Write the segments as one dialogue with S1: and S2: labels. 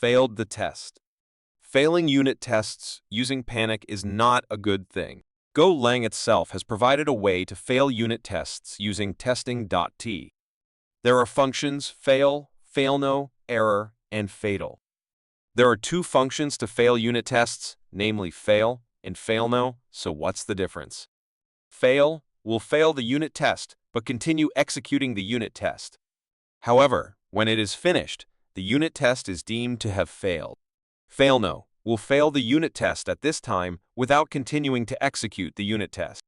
S1: failed the test. Failing unit tests using panic is not a good thing. Golang itself has provided a way to fail unit tests using testing.t. There are functions fail, failno, error, and fatal. There are two functions to fail unit tests, namely fail and failno, so what's the difference? Fail will fail the unit test, but continue executing the unit test. However, when it is finished, the unit test is deemed to have failed. Failno will fail the unit test at this time without continuing to execute the unit test.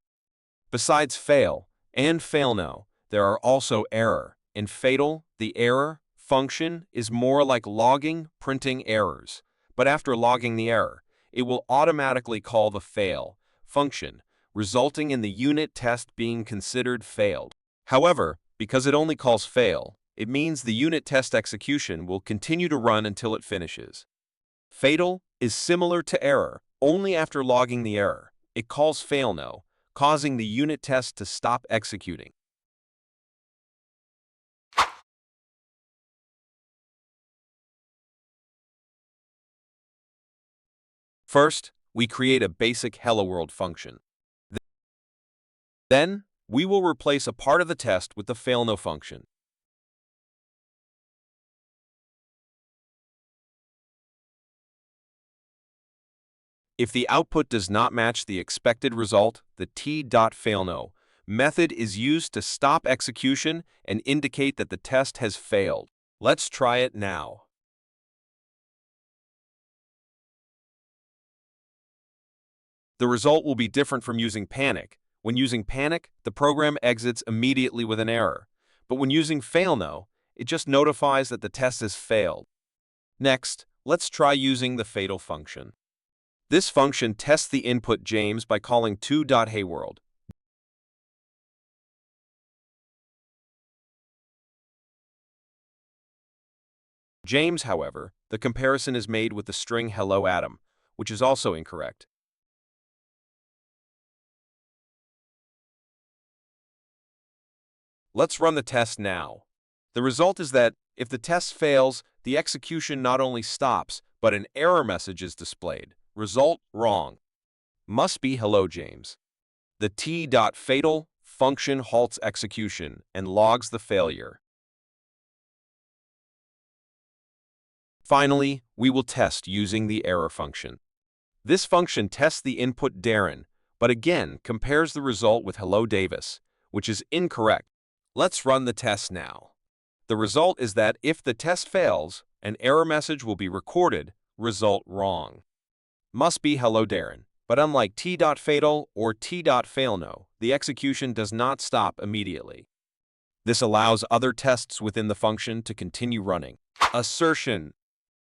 S1: Besides fail and failno, there are also error. In fatal, the error function is more like logging, printing errors. But after logging the error, it will automatically call the fail function, resulting in the unit test being considered failed. However, because it only calls fail, it means the unit test execution will continue to run until it finishes. Fatal is similar to error, only after logging the error. It calls failno, causing the unit test to stop executing. First, we create a basic Hello World function. Then, we will replace a part of the test with the failno function. If the output does not match the expected result, the t.failno method is used to stop execution and indicate that the test has failed. Let's try it now. The result will be different from using panic. When using panic, the program exits immediately with an error. But when using failno, it just notifies that the test has failed. Next, let's try using the fatal function. This function tests the input James by calling to.heyworld. James, however, the comparison is made with the string hello Adam, which is also incorrect. Let's run the test now. The result is that if the test fails, the execution not only stops, but an error message is displayed. Result wrong. Must be hello James. The t.fatal function halts execution and logs the failure. Finally, we will test using the error function. This function tests the input Darren, but again compares the result with hello Davis, which is incorrect. Let's run the test now. The result is that if the test fails, an error message will be recorded, result wrong. Must be hello Darren, but unlike t.fatal or t.failno, the execution does not stop immediately. This allows other tests within the function to continue running. Assertion: